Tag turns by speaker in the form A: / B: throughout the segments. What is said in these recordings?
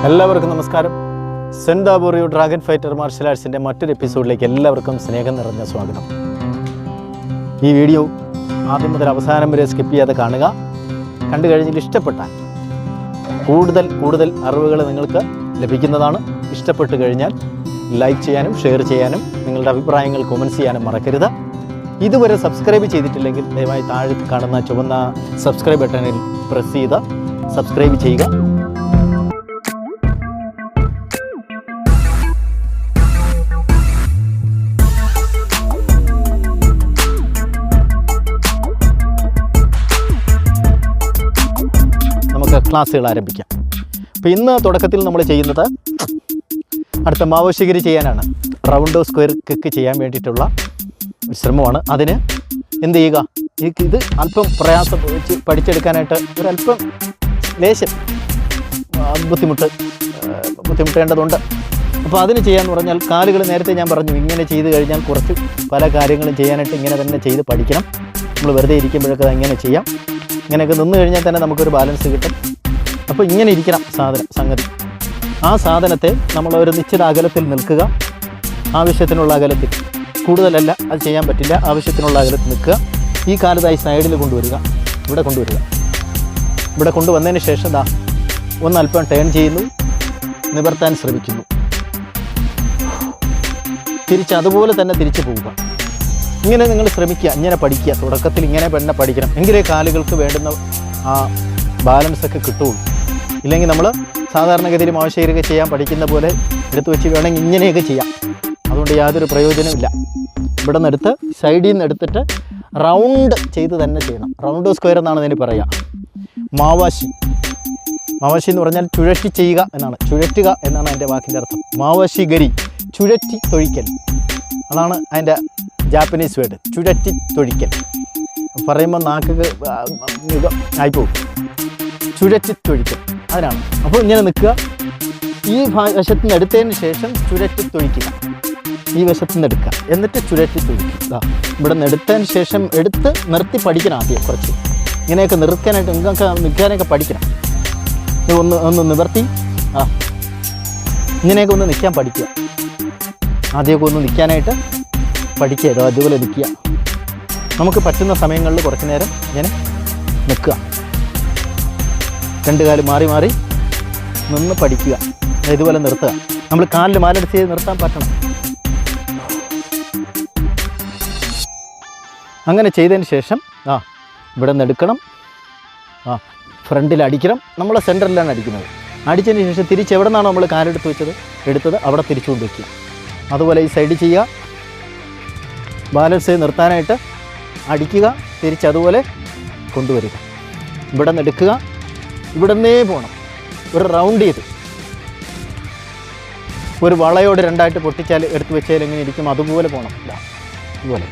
A: എല്ലാവർക്കും നമസ്കാരം. Saint ദാബോറിയോ dragon fighter marshal ആർട്സിൻ്റെ മറ്റൊരു എപ്പിസോഡിലേക്ക് എല്ലാവർക്കും സ്നേഹം നിറഞ്ഞ സ്വാഗതം. ഈ വീഡിയോ ആദ്യം മുതൽ അവസാനം വരെ സ്കിപ്പ് ചെയ്യാതെ കാണുക. കണ്ടു കഴിഞ്ഞാൽ ഇഷ്ടപ്പെട്ടാൽ കൂടുതൽ അറിവുകൾ നിങ്ങൾക്ക് ലഭിക്കുന്നതാണ്. ഇഷ്ടപ്പെട്ട് കഴിഞ്ഞാൽ ലൈക്ക് ചെയ്യാനും ഷെയർ ചെയ്യാനും നിങ്ങളുടെ അഭിപ്രായങ്ങൾ കമൻറ്റ്സ് ചെയ്യാനും മറക്കരുത്. ഇതുവരെ സബ്സ്ക്രൈബ് ചെയ്തിട്ടില്ലെങ്കിൽ ദയവായി താഴെ കാണുന്ന ചുവന്ന സബ്സ്ക്രൈബ് ബട്ടണിൽ പ്രസ് ചെയ്ത് സബ്സ്ക്രൈബ് ചെയ്യുക. നമുക്ക് ക്ലാസ്സുകൾ ആരംഭിക്കാം. അപ്പോൾ ഇന്ന് തുടക്കത്തിൽ നമ്മൾ ചെയ്യുന്നത് അടുത്ത മാവോശിഗിരി ചെയ്യാനാണ്. റൗണ്ടോ സ്ക്വയർ കിക്ക് ചെയ്യാൻ വേണ്ടിയിട്ടുള്ള ഒരു ശ്രമമാണ്. അതിന് എന്ത് ചെയ്യുക, ഇത് അല്പം പ്രയാസം വെച്ച് പഠിച്ചെടുക്കാനായിട്ട് ഒരല്പം ലേശം ബുദ്ധിമുട്ടേണ്ടതുണ്ട്. അപ്പോൾ അതിന് ചെയ്യാമെന്ന് പറഞ്ഞാൽ കാലുകൾ നേരത്തെ ഞാൻ പറഞ്ഞു ഇങ്ങനെ ചെയ്ത് കഴിഞ്ഞാൽ കുറച്ച് പല കാര്യങ്ങളും ചെയ്യാനായിട്ട് ഇങ്ങനെ തന്നെ ചെയ്ത് പഠിക്കണം. നമ്മൾ വെറുതെ ഇരിക്കുമ്പോഴൊക്കെ ഇങ്ങനെ ചെയ്യാം. ഇങ്ങനെയൊക്കെ നിന്ന് കഴിഞ്ഞാൽ തന്നെ നമുക്കൊരു ബാലൻസ് കിട്ടും. അപ്പോൾ ഇങ്ങനെ ഇരിക്കണം സംഗതി. ആ സാധനത്തെ നമ്മൾ ഒരു നിശ്ചിത അകലത്തിൽ നിൽക്കുക. ആവശ്യത്തിനുള്ള അകലത്തിൽ, കൂടുതലല്ല, അത് ചെയ്യാൻ പറ്റില്ല. ആവശ്യത്തിനുള്ള അകലത്തിൽ നിൽക്കുക. ഈ കാലത്തായി സൈഡിൽ കൊണ്ടുവരിക. ഇവിടെ കൊണ്ടുവന്നതിന് ശേഷം ഒന്ന് അല്പം ടേൺ ചെയ്യുന്നു, നിവർത്താൻ ശ്രമിക്കുന്നു. അതുപോലെ തന്നെ തിരിച്ചു പോവുക. ഇങ്ങനെ നിങ്ങൾ ശ്രമിക്കുക, ഇങ്ങനെ പഠിക്കുക. തുടക്കത്തിൽ ഇങ്ങനെ തന്നെ പഠിക്കണം. എങ്കിലേ കാലുകൾക്ക് വേണ്ടുന്ന ആ ബാലൻസൊക്കെ കിട്ടുള്ളൂ. ഇല്ലെങ്കിൽ നമ്മൾ സാധാരണഗതിയിൽ മാവോശിഗിരി ചെയ്യാൻ പഠിക്കുന്ന പോലെ എടുത്തു വെച്ച് വേണമെങ്കിൽ ഇങ്ങനെയൊക്കെ ചെയ്യാം. അതുകൊണ്ട് യാതൊരു പ്രയോജനമില്ല. ഇവിടെ നിന്ന് എടുത്ത് സൈഡിൽ നിന്ന് എടുത്തിട്ട് റൗണ്ട് ചെയ്ത് തന്നെ ചെയ്യണം. റൗണ്ട് സ്ക്വയർ എന്നാണ് അതിന് പറയുക. മാവാശി എന്ന് പറഞ്ഞാൽ ചുഴറ്റി ചെയ്യുക എന്നാണ്, ചുഴറ്റുക എന്നാണ് അതിൻ്റെ വാക്കിൻ്റെ അർത്ഥം. മാവോശിഗിരി ചുഴറ്റി തൊഴിക്കൽ, അതാണ് അതിൻ്റെ ജാപ്പനീസ് വേർഡ്. ചുഴറ്റി തൊഴിക്കൽ പറയുമ്പോൾ നാക്കൊക്കെ ആയിപ്പോവും. ചുഴറ്റി തൊഴിക്കൽ അതിനാണ്. അപ്പോൾ ഇങ്ങനെ നിൽക്കുക. ഈ വശത്ത് നിന്ന് എടുത്തതിന് ശേഷം ചുഴറ്റി തൊഴിക്കുക. ഈ വശത്ത് നിന്ന് എടുക്കുക, എന്നിട്ട് ചുഴറ്റി തൊഴിക്കുക. ഇവിടെ നിന്ന് എടുത്തതിന് ശേഷം എടുത്ത് നിർത്തി പഠിക്കണം. ആദ്യം കുറച്ച് ഇങ്ങനെയൊക്കെ നിർത്താനായിട്ട് നിൽക്കാനൊക്കെ പഠിക്കണം. ഒന്ന് നിവർത്തി ഇങ്ങനെയൊക്കെ ഒന്ന് നിൽക്കാൻ പഠിക്കുക. ആദ്യമൊക്കെ ഒന്ന് നിൽക്കാനായിട്ട് പഠിക്കുക. അതുപോലെ നിൽക്കുക. നമുക്ക് പറ്റുന്ന സമയങ്ങളിൽ കുറച്ച് നേരം ഇങ്ങനെ നിൽക്കുക. രണ്ട് കാല് മാറി നിന്ന് പഠിക്കുക. ഇതുപോലെ നിർത്തുക. നമ്മൾ കാലിൽ മാലടിച്ച് ചെയ്ത് നിർത്താൻ പറ്റണം. അങ്ങനെ ചെയ്തതിന് ശേഷം ഇവിടെ നിന്ന് എടുക്കണം. ഫ്രണ്ടിൽ അടിക്കണം. നമ്മൾ സെൻറ്ററിലാണ് അടിക്കുന്നത്. അടിച്ചതിന് ശേഷം തിരിച്ച് എവിടെ നിന്നാണോ നമ്മൾ കാലെടുത്ത് എടുത്തത് അവിടെ തിരിച്ചു കൊണ്ട് വയ്ക്കുക. അതുപോലെ ഈ സൈഡ് ചെയ്യുക. ബാലൻസ് ചെയ്ത് നിർത്താനായിട്ട് അടിക്കുക. അതുപോലെ കൊണ്ടുവരിക. ഇവിടെ നിന്ന് എടുക്കുക. ഇവിടെ നിന്നേ പോകണം. ഒരു റൗണ്ട് ചെയ്ത് ഒരു വളയോട് രണ്ടായിട്ട് പൊട്ടിച്ചാൽ എടുത്ത് വെച്ചാൽ എങ്ങനെ ഇരിക്കും അതുപോലെ പോകണം. ഇതുപോലെ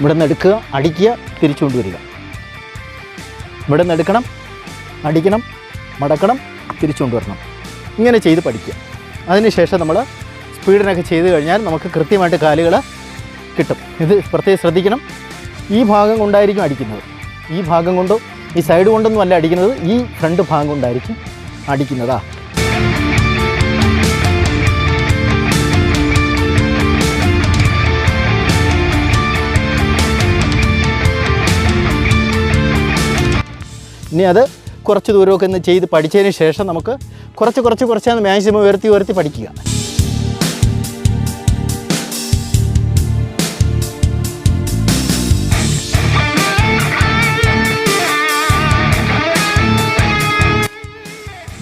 A: ഇവിടെ നിന്ന് എടുക്കുക, അടിക്കുക, തിരിച്ചു കൊണ്ടുവരിക. ഇവിടെ നിന്ന് എടുക്കണം, അടിക്കണം, മടക്കണം, തിരിച്ചു കൊണ്ടുവരണം. ഇങ്ങനെ ചെയ്ത് പഠിക്കുക. അതിനുശേഷം നമ്മൾ സ്പീഡിനൊക്കെ ചെയ്ത് കഴിഞ്ഞാൽ നമുക്ക് കൃത്യമായിട്ട് കാലുകൾ കിട്ടും. ഇത് പ്രത്യേകം ശ്രദ്ധിക്കണം. ഈ ഭാഗം കൊണ്ടായിരിക്കും അടിക്കുന്നത്. ഈ ഭാഗം കൊണ്ടോ ഈ സൈഡ് കൊണ്ടൊന്നും അല്ല അടിക്കുന്നത്, ഈ ഫ്രണ്ട് ഭാഗം കൊണ്ടായിരിക്കും അടിക്കുന്നതാ. ഇനി അത് കുറച്ച് ദൂരമൊക്കെ ഒന്ന് ചെയ്ത് പഠിച്ചതിന് ശേഷം നമുക്ക് കുറച്ചാണ് മാക്സിമം ഉയർത്തി പഠിക്കുക.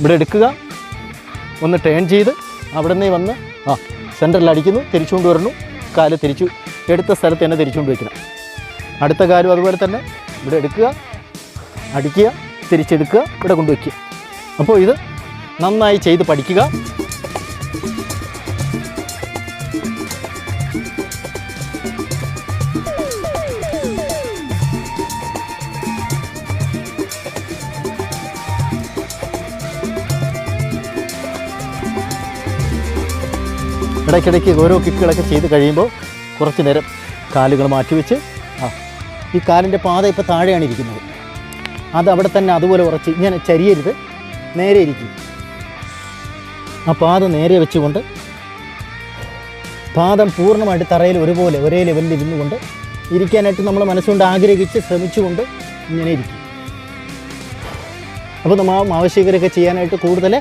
A: ഇവിടെ എടുക്കുക, ഒന്ന് ടേൺ ചെയ്ത് അവിടെ നിന്ന് വന്ന് സെൻറ്ററിൽ അടിക്കുന്നു, തിരിച്ചുകൊണ്ട് വരണം. കാല് തിരിച്ചു എടുത്ത സ്ഥലത്ത് തന്നെ തിരിച്ചുകൊണ്ട് വയ്ക്കണം. അടുത്ത കാലും അതുപോലെ തന്നെ ഇവിടെ എടുക്കുക, അടിക്കുക, തിരിച്ചെടുക്കുക, ഇവിടെ കൊണ്ടുവയ്ക്കുക. അപ്പോൾ ഇത് നന്നായി ചെയ്ത് പഠിക്കുക. ഇടയ്ക്കിടയ്ക്ക് ഓരോ കിക്കുകളൊക്കെ ചെയ്ത് കഴിയുമ്പോൾ കുറച്ച് നേരം കാലുകൾ മാറ്റിവെച്ച് ഈ കാലിൻ്റെ പാത ഇപ്പോൾ താഴെയാണ് ഇരിക്കുന്നത്. അത് അവിടെ തന്നെ അതുപോലെ ഉറച്ച് ഇങ്ങനെ ചരിയരുത്. നേരെ ഇരിക്കും. ആ പാദം നേരെ വെച്ചുകൊണ്ട് പാദം പൂർണ്ണമായിട്ട് തറയിൽ ഒരുപോലെ ഒരേ ലെവലിൽ ഇരുന്നുകൊണ്ട് ഇരിക്കാനായിട്ട് നമ്മൾ മനസ്സുകൊണ്ട് ആഗ്രഹിച്ച് ശ്രമിച്ചുകൊണ്ട് ഇങ്ങനെ ഇരിക്കും. അപ്പോൾ നമ്മൾ ആവശ്യകരൊക്കെ ചെയ്യാനായിട്ട് കൂടുതൽ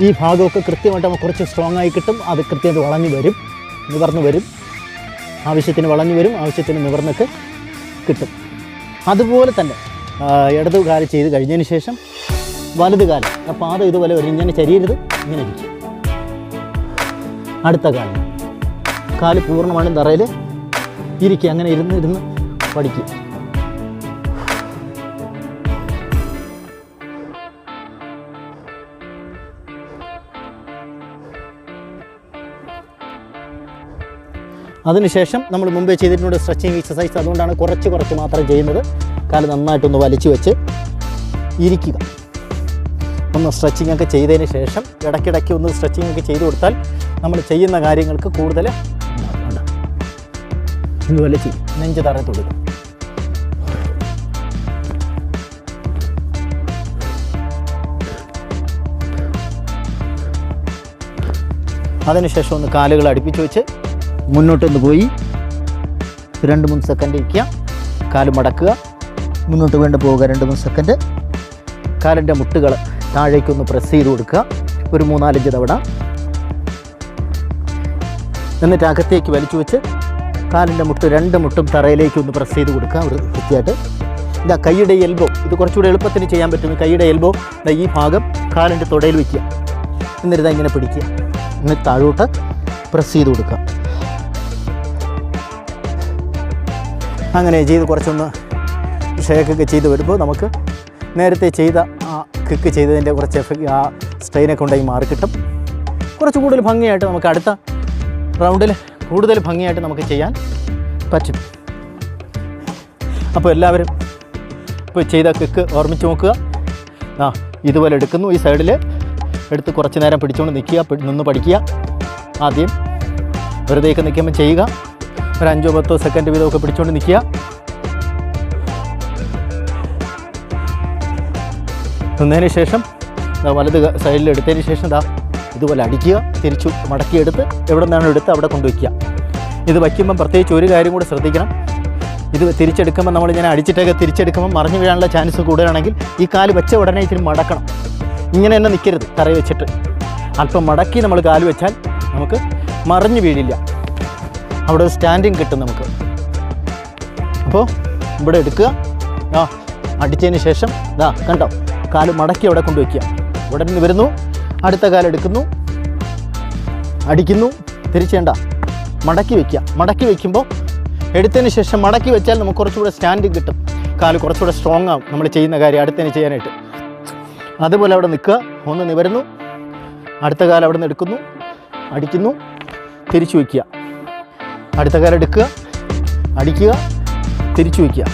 A: ഈ ഭാഗമൊക്കെ കൃത്യമായിട്ട് നമുക്ക് കുറച്ച് സ്ട്രോങ് ആയി കിട്ടും. അത് കൃത്യമായിട്ട് വളഞ്ഞു വരും, നിവർന്നു വരും, ആവശ്യത്തിന് വളഞ്ഞു വരും, ആവശ്യത്തിന് നിവർന്നൊക്കെ കിട്ടും. അതുപോലെ തന്നെ ഇടത് കാല് ചെയ്ത് കഴിഞ്ഞതിന് ശേഷം വലത് കാലം ആ പാദം ഇതുപോലെ വരും. ഇങ്ങനെ ചരിയരുത്, ഇങ്ങനെ ഇരിക്കും. അടുത്ത കാല് പൂർണ്ണമായും തറയിൽ ഇരിക്കുക. അങ്ങനെ ഇരുന്ന് പഠിക്കുക. അതിനുശേഷം നമ്മൾ മുമ്പേ ചെയ്തിട്ടുണ്ട് സ്ട്രെച്ചിങ് എക്സസൈസ്. അതുകൊണ്ടാണ് കുറച്ച് മാത്രം ചെയ്യുന്നത്. കാല് നന്നായിട്ടൊന്ന് വലിച്ചു വെച്ച് ഇരിക്കുക. ഒന്ന് സ്ട്രെച്ചിങ് ഒക്കെ ചെയ്തതിന് ശേഷം ഇടയ്ക്കിടയ്ക്ക് ഒന്ന് സ്ട്രെച്ചിങ് ഒക്കെ ചെയ്ത് കൊടുത്താൽ നമ്മൾ ചെയ്യുന്ന കാര്യങ്ങൾക്ക് കൂടുതൽ ഇതുപോലെ ചെയ്യും. നെഞ്ച് തറ തൊടുക. അതിനുശേഷം ഒന്ന് കാലുകൾ അടുപ്പിച്ച് വെച്ച് മുന്നോട്ടൊന്ന് പോയി 2-3 സെക്കൻഡ് ഇരിക്കുക. കാല് മടക്കുക, മുന്നോട്ട് വീണ്ടും പോവുക 2-3 സെക്കൻഡ്. കാലിൻ്റെ മുട്ടുകൾ താഴേക്കൊന്ന് പ്രസ് ചെയ്ത് കൊടുക്കുക ഒരു 3-4 തവണ. എന്നിട്ട് അകത്തേക്ക് വലിച്ചു വെച്ച് കാലിൻ്റെ മുട്ട് 2 മുട്ടും തറയിലേക്ക് ഒന്ന് പ്രസ് ചെയ്ത് കൊടുക്കുക ഒരു വൃത്തിയായിട്ട്. ഇതാ കൈയുടെ എൽബോ, ഇത് കുറച്ചുകൂടെ എളുപ്പത്തിന് ചെയ്യാൻ പറ്റും. കൈയുടെ എൽബോ ഈ ഭാഗം കാലിൻ്റെ തുടയിൽ വയ്ക്കുക. എന്നിട്ട് ഇങ്ങനെ പിടിക്കുക. എന്നിട്ട് താഴോട്ട് പ്രസ് ചെയ്ത് കൊടുക്കുക. അങ്ങനെ ചെയ്ത് കുറച്ചൊന്ന് ഷേക്കൊക്കെ ചെയ്ത് വരുമ്പോൾ നമുക്ക് നേരത്തെ ചെയ്ത ആ കിക്ക് ചെയ്തതിൻ്റെ കുറച്ച് എഫക്റ്റ് ആ സ്ട്രെയിനൊക്കെ ഉണ്ടായി മാറിക്കിട്ടും. കുറച്ച് കൂടുതൽ ഭംഗിയായിട്ട് നമുക്ക് അടുത്ത റൗണ്ടിൽ കൂടുതൽ ഭംഗിയായിട്ട് നമുക്ക് ചെയ്യാൻ പറ്റും. അപ്പോൾ എല്ലാവരും ഇപ്പോൾ ചെയ്ത കിക്ക് ഓർമ്മിച്ച് നോക്കുക. ഇതുപോലെ എടുക്കുന്നു. ഈ സൈഡിൽ എടുത്ത് കുറച്ച് നേരം പിടിച്ചുകൊണ്ട് നിൽക്കുക, നിന്ന് പഠിക്കുക. ആദ്യം വെറുതെയൊക്കെ നിൽക്കുമ്പോൾ ചെയ്യുക. ഒരു 5-10 സെക്കൻഡ് വീതമൊക്കെ പിടിച്ചുകൊണ്ട് നിൽക്കുക. നിന്നതിന് ശേഷം വലത് സൈഡിൽ എടുത്തതിന് ശേഷം ഇതുപോലെ അടിക്കുക. തിരിച്ചു മടക്കിയെടുത്ത് എവിടെ നിന്നാണ് എടുത്ത് അവിടെ കൊണ്ടുവയ്ക്കുക. ഇത് വയ്ക്കുമ്പം പ്രത്യേകിച്ച് ഒരു കാര്യം കൂടെ ശ്രദ്ധിക്കണം. ഇത് തിരിച്ചെടുക്കുമ്പോൾ നമ്മളിങ്ങനെ അടിച്ചിട്ടൊക്കെ തിരിച്ചെടുക്കുമ്പോൾ മറിഞ്ഞു വീഴാനുള്ള ചാൻസ് കൂടുതലാണെങ്കിൽ ഈ കാല് വെച്ച ഉടനെ ഇത്തിരി മടക്കണം. ഇങ്ങനെ തന്നെ നിൽക്കരുത്. തറയിൽ വെച്ചിട്ട് അല്പം മടക്കി നമ്മൾ കാല് വെച്ചാൽ നമുക്ക് മറിഞ്ഞു വീഴില്ല. അവിടെ ഒരു സ്റ്റാൻഡിങ് കിട്ടും നമുക്ക്. അപ്പോൾ ഇവിടെ എടുക്കുക. അടിച്ചതിന് ശേഷം കണ്ടോ, കാല് മടക്കി അവിടെ കൊണ്ടുവയ്ക്കുക. ഇവിടെ നിന്ന് വരുന്നു, അടുത്ത കാലെടുക്കുന്നു, അടിക്കുന്നു, തിരിച്ചേണ്ട മടക്കി വയ്ക്കുക. മടക്കി വയ്ക്കുമ്പോൾ എടുത്തതിന് ശേഷം മടക്കി വെച്ചാൽ നമുക്ക് കുറച്ചുകൂടെ സ്റ്റാൻഡിങ് കിട്ടും. കാല് കുറച്ചുകൂടെ സ്ട്രോങ് ആവും നമ്മൾ ചെയ്യുന്ന കാര്യം അടുത്തതിന് ചെയ്യാനായിട്ട്. അതുപോലെ അവിടെ നിൽക്കുക. ഒന്ന് നിവരുന്നു, അടുത്ത കാലം അവിടെ നിന്ന് എടുക്കുന്നു, അടിക്കുന്നു, തിരിച്ചു വയ്ക്കുക. അടുത്ത കാലം എടുക്കുക, അടിക്കുക, തിരിച്ചു വയ്ക്കുക.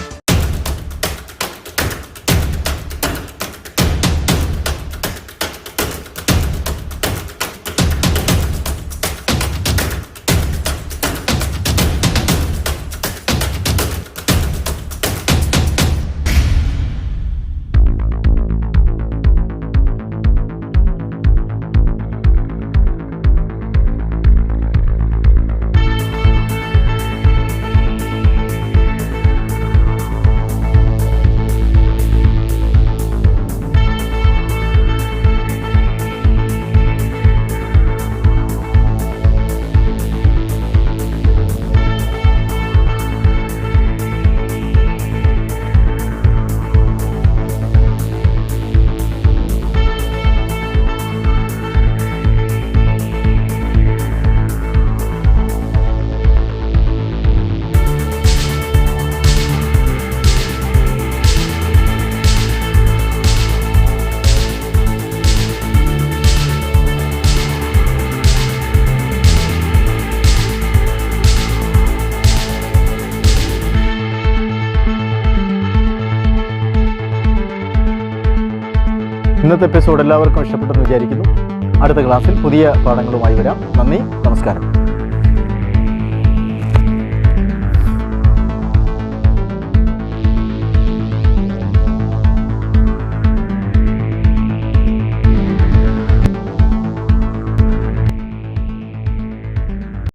A: ഇന്നത്തെ എപ്പിസോഡ് എല്ലാവർക്കും ഇഷ്ടപ്പെട്ടെന്ന് വിചാരിക്കുന്നു. അടുത്ത ക്ലാസ്സിൽ പുതിയ പാഠങ്ങളുമായി വരാം. നന്ദി, നമസ്കാരം.